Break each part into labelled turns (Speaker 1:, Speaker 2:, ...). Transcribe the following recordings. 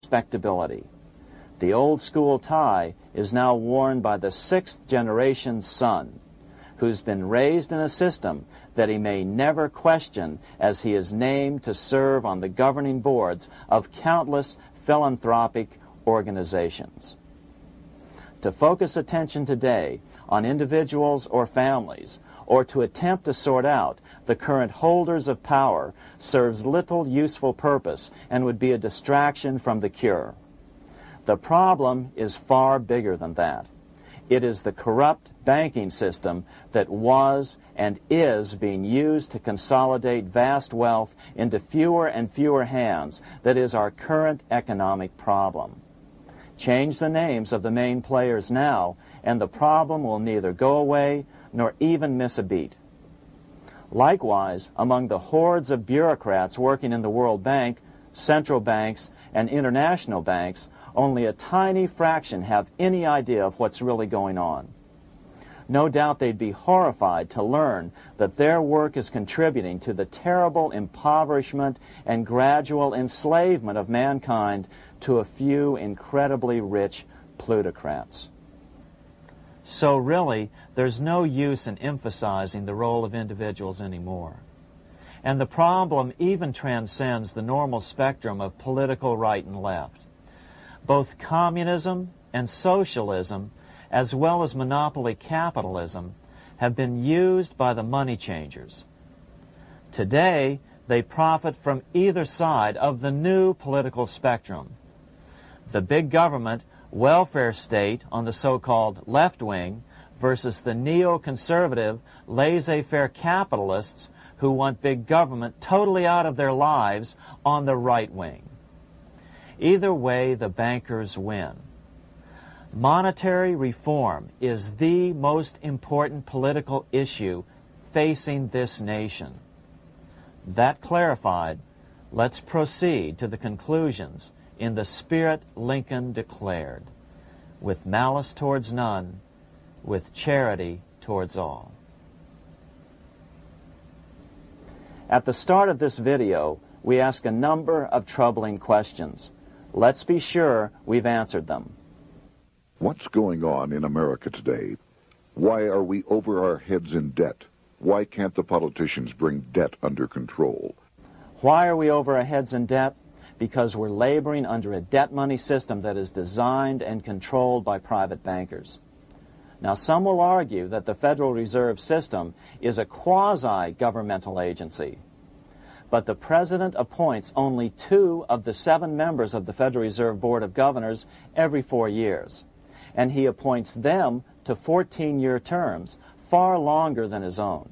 Speaker 1: respectability. The old-school tie is now worn by the sixth-generation son, who's been raised in a system that he may never question, as he is named to serve on the governing boards of countless philanthropic organizations. To focus attention today on individuals or families, or to attempt to sort out the current holders of power, serves little useful purpose and would be a distraction from the cure. The problem is far bigger than that. It is the corrupt banking system that was and is being used to consolidate vast wealth into fewer and fewer hands that is our current economic problem. Change the names of the main players now, and the problem will neither go away nor even miss a beat. Likewise, among the hordes of bureaucrats working in the World Bank, central banks, and international banks, only a tiny fraction have any idea of what's really going on. No doubt they'd be horrified to learn that their work is contributing to the terrible impoverishment and gradual enslavement of mankind to a few incredibly rich plutocrats. So really, there's no use in emphasizing the role of individuals anymore. And the problem even transcends the normal spectrum of political right and left. Both communism and socialism, as well as monopoly capitalism, have been used by the money changers. Today, they profit from either side of the new political spectrum. The big government welfare state on the so-called left wing versus the neoconservative laissez-faire capitalists who want big government totally out of their lives on the right wing. Either way, the bankers win. Monetary reform is the most important political issue facing this nation. That clarified, let's proceed to the conclusions in the spirit Lincoln declared, with malice towards none, with charity towards all. At the start of this video, we ask a number of troubling questions. Let's be sure we've answered them.
Speaker 2: What's going on in America today? Why are we over our heads in debt? Why can't the politicians bring debt under control?
Speaker 1: Why are we over our heads in debt? Because we're laboring under a debt money system that is designed and controlled by private bankers. Now, some will argue that the Federal Reserve System is a quasi-governmental agency. But the President appoints only 2 of the 7 members of the Federal Reserve Board of Governors every 4 years. And he appoints them to 14-year terms, far longer than his own.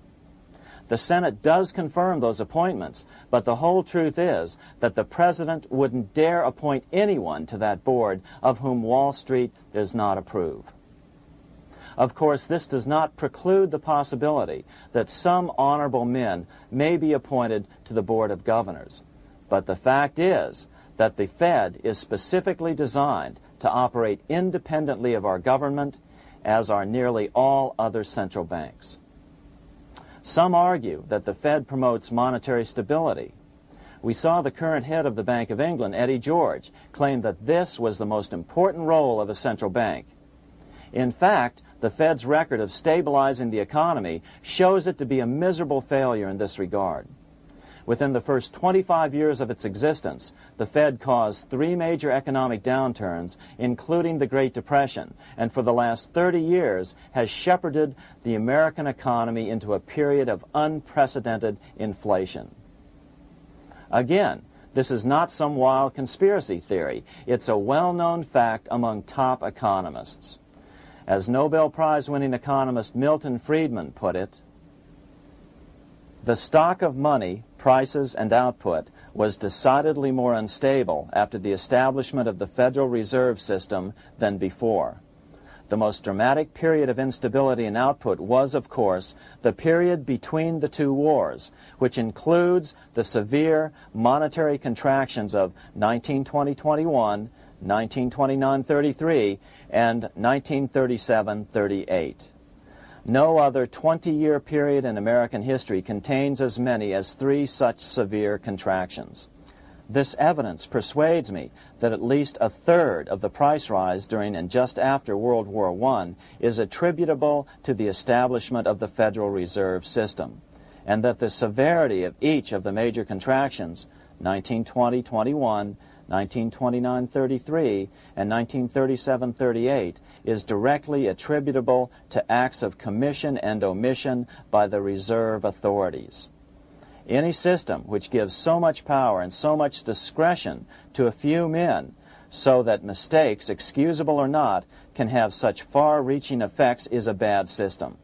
Speaker 1: The Senate does confirm those appointments, but the whole truth is that the President wouldn't dare appoint anyone to that board of whom Wall Street does not approve. Of course, this does not preclude the possibility that some honorable men may be appointed to the Board of Governors. But the fact is that the Fed is specifically designed to operate independently of our government, as are nearly all other central banks. Some argue that the Fed promotes monetary stability. We saw the current head of the Bank of England, Eddie George, claim that this was the most important role of a central bank. In fact, the Fed's record of stabilizing the economy shows it to be a miserable failure in this regard. Within the first 25 years of its existence, the Fed caused 3 major economic downturns, including the Great Depression, and for the last 30 years has shepherded the American economy into a period of unprecedented inflation. Again, this is not some wild conspiracy theory. It's a well-known fact among top economists. As Nobel Prize-winning economist Milton Friedman put it, the stock of money, prices, and output was decidedly more unstable after the establishment of the Federal Reserve System than before. The most dramatic period of instability in output was, of course, the period between the 2 wars, which includes the severe monetary contractions of 1920-21, 1929-33, and 1937-38. No other 20-year period in American history contains as many as 3 such severe contractions. This evidence persuades me that at least a third of the price rise during and just after World War I is attributable to the establishment of the Federal Reserve System, and that the severity of each of the major contractions, 1920-21, 1929-33, and 1937-38, is directly attributable to acts of commission and omission by the reserve authorities. Any system which gives so much power and so much discretion to a few men so that mistakes, excusable or not, can have such far-reaching effects is a bad system.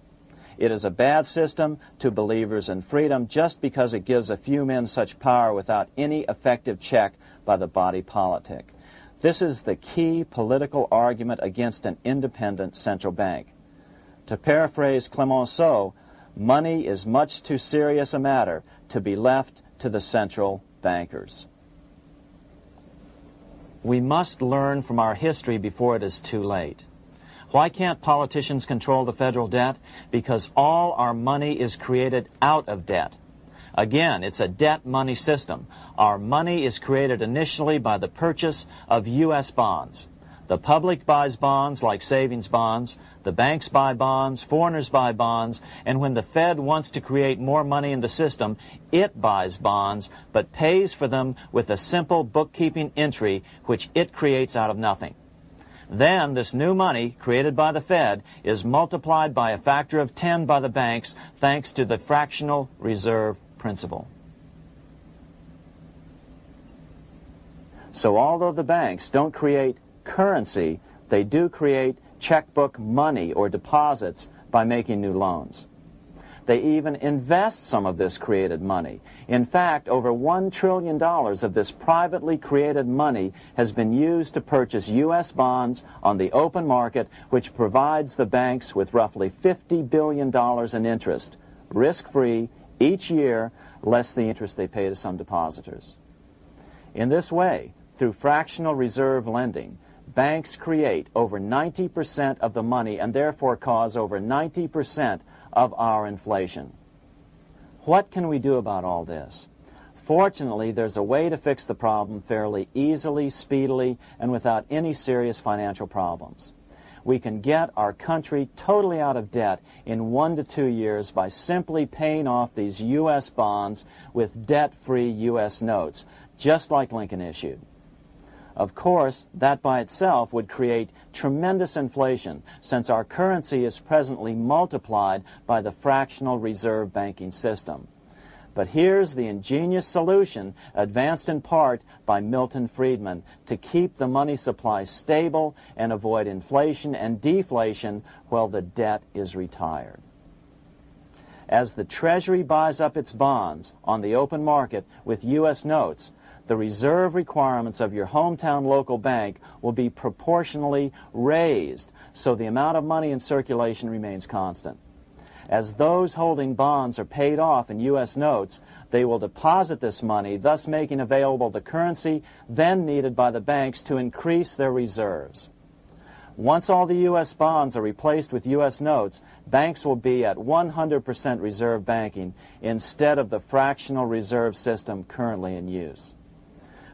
Speaker 1: It is a bad system to believers in freedom just because it gives a few men such power without any effective check by the body politic. This is the key political argument against an independent central bank. To paraphrase Clemenceau, money is much too serious a matter to be left to the central bankers. We must learn from our history before it is too late. Why can't politicians control the federal debt? Because all our money is created out of debt. Again, it's a debt money system. Our money is created initially by the purchase of U.S. bonds. The public buys bonds like savings bonds, the banks buy bonds, foreigners buy bonds, and when the Fed wants to create more money in the system, it buys bonds, but pays for them with a simple bookkeeping entry which it creates out of nothing. Then this new money, created by the Fed, is multiplied by a factor of 10 by the banks thanks to the fractional reserve principle. So although the banks don't create currency, they do create checkbook money or deposits by making new loans. They even invest some of this created money. In fact, over $1 trillion of this privately created money has been used to purchase U.S. bonds on the open market, which provides the banks with roughly $50 billion in interest, risk-free, each year, less the interest they pay to some depositors. In this way, through fractional reserve lending, banks create over 90% of the money and therefore cause over 90% of our inflation. What can we do about all this? Fortunately, there's a way to fix the problem fairly easily, speedily, and without any serious financial problems. We can get our country totally out of debt in 1 to 2 years by simply paying off these U.S. bonds with debt-free U.S. notes, just like Lincoln issued. Of course, that by itself would create tremendous inflation, since our currency is presently multiplied by the fractional reserve banking system. But here's the ingenious solution, advanced in part by Milton Friedman, to keep the money supply stable and avoid inflation and deflation while the debt is retired. As the Treasury buys up its bonds on the open market with U.S. notes, the reserve requirements of your hometown local bank will be proportionally raised, so the amount of money in circulation remains constant. As those holding bonds are paid off in U.S. notes, they will deposit this money, thus making available the currency then needed by the banks to increase their reserves. Once all the U.S. bonds are replaced with U.S. notes, banks will be at 100% reserve banking instead of the fractional reserve system currently in use.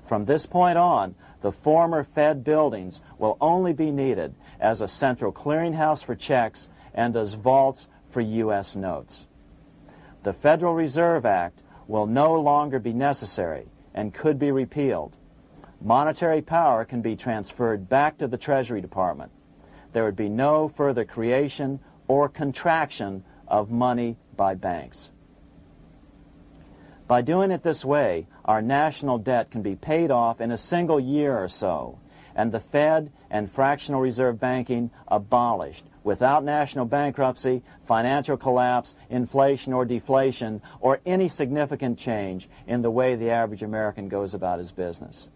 Speaker 1: From this point on, the former Fed buildings will only be needed as a central clearinghouse for checks and as vaults for U.S. notes. The Federal Reserve Act will no longer be necessary and could be repealed. Monetary power can be transferred back to the Treasury Department. There would be no further creation or contraction of money by banks. By doing it this way, our national debt can be paid off in a single year or so, and the Fed and fractional reserve banking abolished, without national bankruptcy, financial collapse, inflation or deflation, or any significant change in the way the average American goes about his business.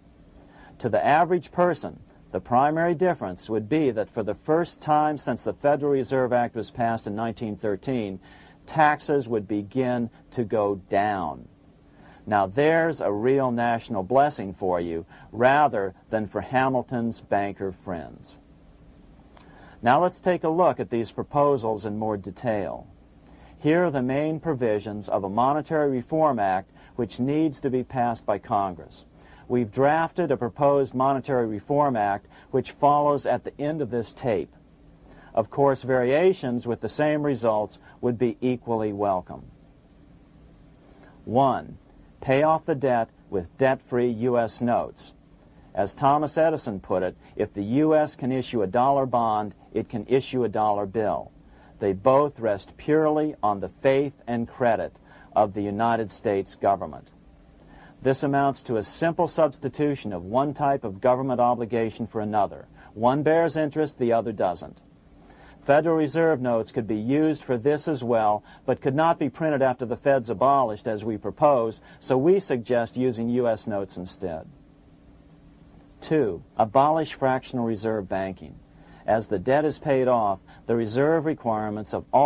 Speaker 1: To the average person, the primary difference would be that for the first time since the Federal Reserve Act was passed in 1913, taxes would begin to go down. Now there's a real national blessing for you, rather than for Hamilton's banker friends. Now let's take a look at these proposals in more detail. Here are the main provisions of a Monetary Reform Act which needs to be passed by Congress. we've drafted a proposed Monetary Reform Act which follows at the end of this tape. Of course, variations with the same results would be equally welcome. 1. Pay off the debt with debt-free U.S. notes. As Thomas Edison put it, if the U.S. can issue a dollar bond, it can issue a dollar bill. They both rest purely on the faith and credit of the United States government. This amounts to a simple substitution of one type of government obligation for another. One bears interest, the other doesn't. Federal Reserve notes could be used for this as well, but could not be printed after the Fed's abolished as we propose, so we suggest using U.S. notes instead. 2. Abolish fractional reserve banking. As the debt is paid off, the reserve requirements of all